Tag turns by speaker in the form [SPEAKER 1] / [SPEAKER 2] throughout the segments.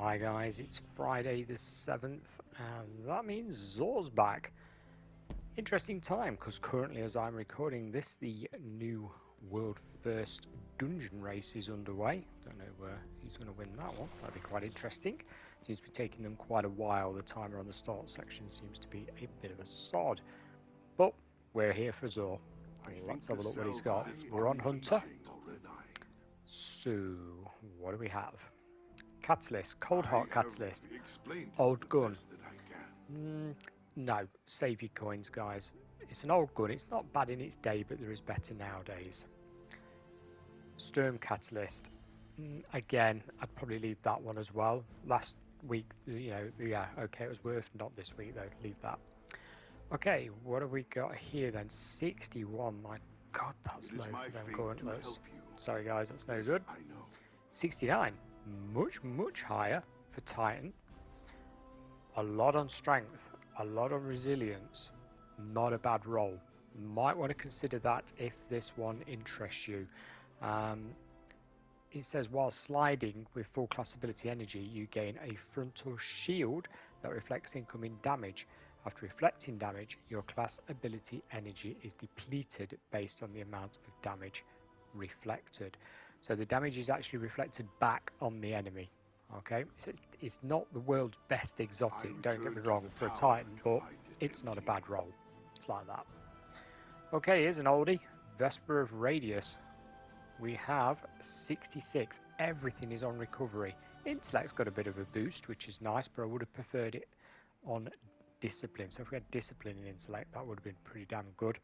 [SPEAKER 1] Hi guys, it's Friday the 7th and that means Zor's back. Interesting time because currently as I'm recording this the new world first dungeon race is underway. Don't know who's going to win that one. That'd be quite interesting. Seems to be taking them quite a while. The timer on the start section seems to be a bit of a sod. But we're here for Zor. Let's have a look what he's got. We're on Hunter. So what do we have? Catalyst, Cold Heart Catalyst, old gun. No, save your coins, guys. It's an old gun. It's not bad in its day, but there is better nowadays. Sturm Catalyst. Again, I'd probably leave that one as well. Last week, yeah, okay, it was worth. Not this week though. Leave that. Okay, what have we got here then? 61. My God, that's low for them gauntlets. Sorry, guys, that's no good. 69. Much higher for Titan. A lot on strength, a lot on resilience. Not a bad roll. Might want to consider that if this one interests you. It says while sliding with full class ability energy, you gain a frontal shield that reflects incoming damage. After reflecting damage, your class ability energy is depleted based on the amount of damage reflected. So the damage is actually reflected back on the enemy. Okay, so it's not the world's best exotic, don't get me wrong, for a Titan, but it's not a bad roll. It's like that. Okay, here's an oldie. Vesper of Radius. We have 66. Everything is on recovery. Intellect's got a bit of a boost, which is nice, but I would have preferred it on discipline. So if we had discipline in intellect, that would have been pretty damn good.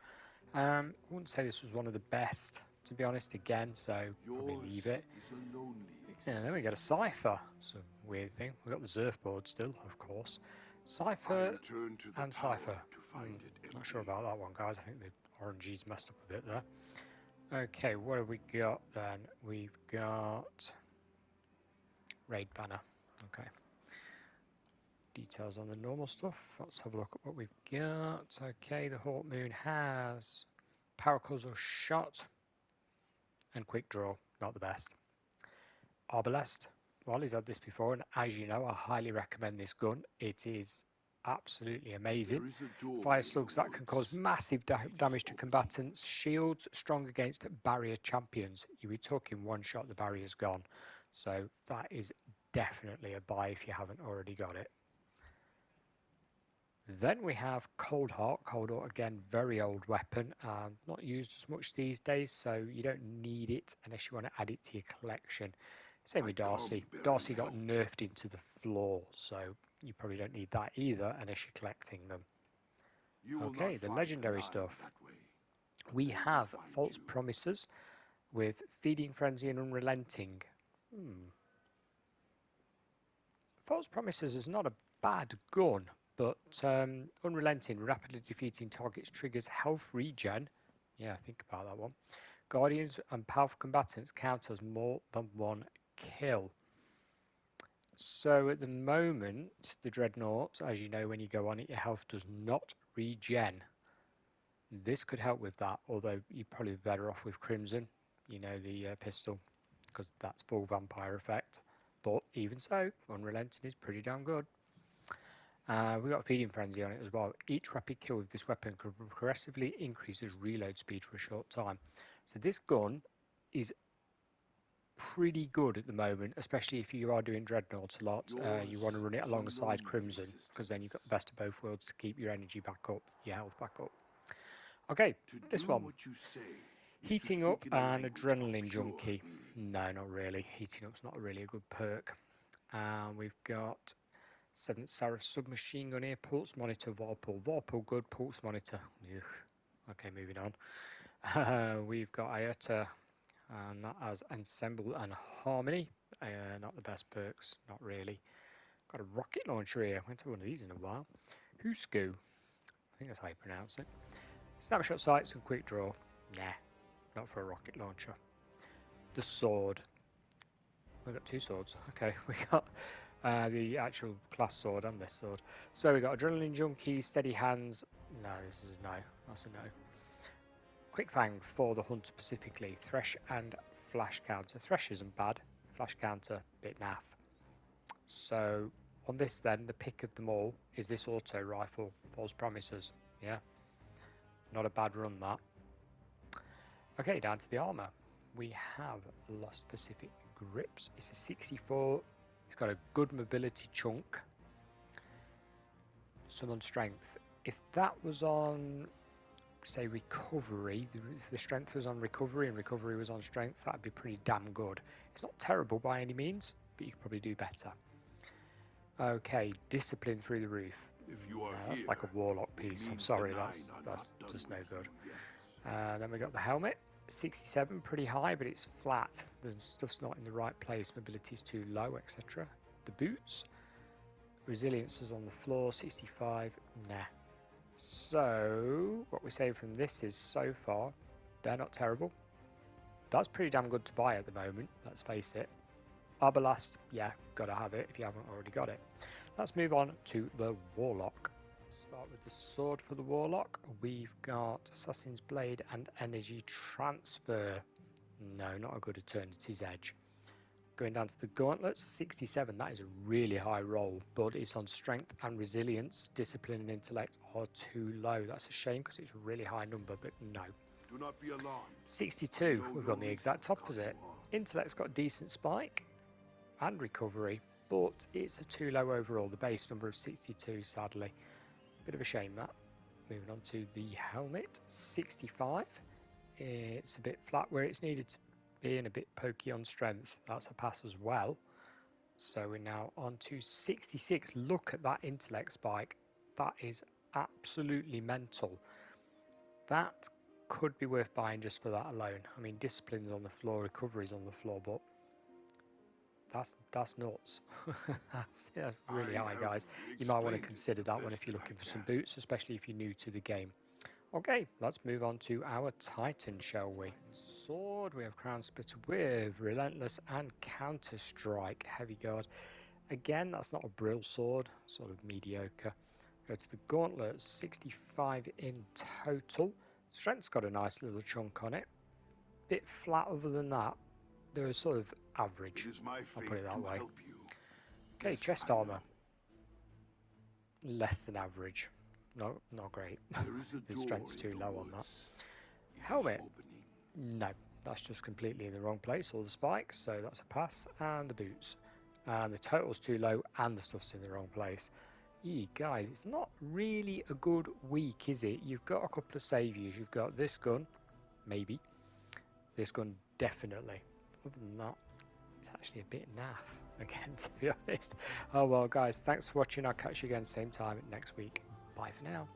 [SPEAKER 1] I wouldn't say this was one of the best, to be honest, again, so probably leave it. And then we get a Cypher. It's a weird thing. We've got the surfboard still, of course. Cypher and Cypher. Not sure about that one, guys. I think the RNG's messed up a bit there. Okay, what have we got then? We've got Raid Banner. Okay. Details on the normal stuff. Let's have a look at what we've got. Okay, the Hawk Moon has Paracausal Shot and Quick Draw. Not the best. Arbalest. Well, he's had this before, and as you know, I highly recommend this gun. It is absolutely amazing. Fire slugs that can cause massive damage to combatants. Shields strong against barrier champions. You'll be talking one shot, the barrier's gone. So that is definitely a buy if you haven't already got it. Then we have Cold Heart. Cold Heart, again, very old weapon. Not used as much these days, so you don't need it unless you want to add it to your collection. Same with Darcy. Darcy got nerfed into the floor, so you probably don't need that either unless you're collecting them. Okay, the legendary stuff. We have False Promises with Feeding Frenzy and Unrelenting. False Promises is not a bad gun, but Unrelenting, rapidly defeating targets, triggers health regen. Yeah, think about that one. Guardians and powerful combatants count as more than one kill. So at the moment, the Dreadnought, as you know, when you go on it, your health does not regen. This could help with that, although you're probably better off with Crimson, you know, the pistol, because that's full vampire effect. But even so, Unrelenting is pretty damn good. We've got a Feeding Frenzy on it as well. Each rapid kill with this weapon progressively increases reload speed for a short time. So this gun is pretty good at the moment, especially if you are doing Dreadnoughts a lot. You want to run it alongside Crimson, because then you've got the best of both worlds to keep your energy back up, your health back up. Okay, this one. Heating Up and Adrenaline Junkie. No, not really. Heating Up's not really a good perk. We've got 7th Seraph Submachine Gun here, Pulse Monitor, Vorpal. Vorpal good, Pulse Monitor. Ugh. Okay, moving on. We've got Iota, and that has Ensemble and Harmony. Not the best perks, not really. Got a rocket launcher here. I haven't had one of these in a while. Husku, I think that's how you pronounce it. Snapshot sights and quick draw. Nah, not for a rocket launcher. The sword. We've got two swords. Okay, we got the actual class sword and this sword. So we got Adrenaline Junkie, Steady Hands. No, this is no. That's a no. Quick Fang for the Hunter specifically. Thresh and Flash Counter. Thresh isn't bad. Flash Counter, bit naff. So on this then, the pick of them all is this auto rifle, False Promises. Yeah, not a bad run that. Okay, down to the armour. We have Lost Pacific Grips. It's a 64. It's got a good mobility chunk. Some on strength. If that was on, say, recovery, if the strength was on recovery and recovery was on strength, that'd be pretty damn good. It's not terrible by any means, but you could probably do better. Okay, discipline through the roof.
[SPEAKER 2] If you are
[SPEAKER 1] that's
[SPEAKER 2] here,
[SPEAKER 1] like a warlock piece. I'm sorry, that's just no good. Then we got the helmet. 67, pretty high, but it's flat. The stuff's not in the right place. Mobility's too low, etc. The boots. Resilience is on the floor. 65, nah. So, what we say from this is, so far, they're not terrible. That's pretty damn good to buy at the moment, let's face it. Arbalast, yeah, gotta have it if you haven't already got it. Let's move on to the Warlock. Start with the sword for the Warlock. We've got Assassin's Blade and Energy Transfer. No, not a good Eternity's Edge. Going down to the Gauntlets, 67. That is a really high roll, but it's on Strength and Resilience. Discipline and Intellect are too low. That's a shame because it's a really high number, but no.
[SPEAKER 2] Do not be alarmed.
[SPEAKER 1] 62. We've got the exact opposite. Intellect's got a decent spike and recovery, but it's a too low overall. The base number of 62, sadly. Bit of a shame that. Moving on to the helmet, 65. It's a bit flat where it's needed to be and a bit pokey on strength. That's a pass as well. So we're now on to 66. Look at that intellect spike. That is absolutely mental. That could be worth buying just for that alone. I mean, discipline's on the floor, recovery's on the floor, but that's nuts. that's really high, guys. You might want to consider that one if you're looking for some boots, especially if you're new to the game. Okay, let's move on to our Titan, shall we? Sword, we have Crown Splitter with Relentless and Counter Strike. Heavy Guard. Again, that's not a Brill sword, sort of mediocre. Go to the Gauntlet, 65 in total. Strength's got a nice little chunk on it. Bit flat other than that. They're sort of average, I'll put it that way. Okay, chest armor. Less than average. No, not great. The strength's too low on that. Helmet. No, that's just completely in the wrong place. All the spikes, so that's a pass. And the boots. And the total's too low and the stuff's in the wrong place. Guys, it's not really a good week, is it? You've got a couple of saviors. You've got this gun, maybe. This gun, definitely. Other than that, it's actually a bit naff, again, to be honest. Oh well, guys, thanks for watching. I'll catch you again same time next week. Bye for now.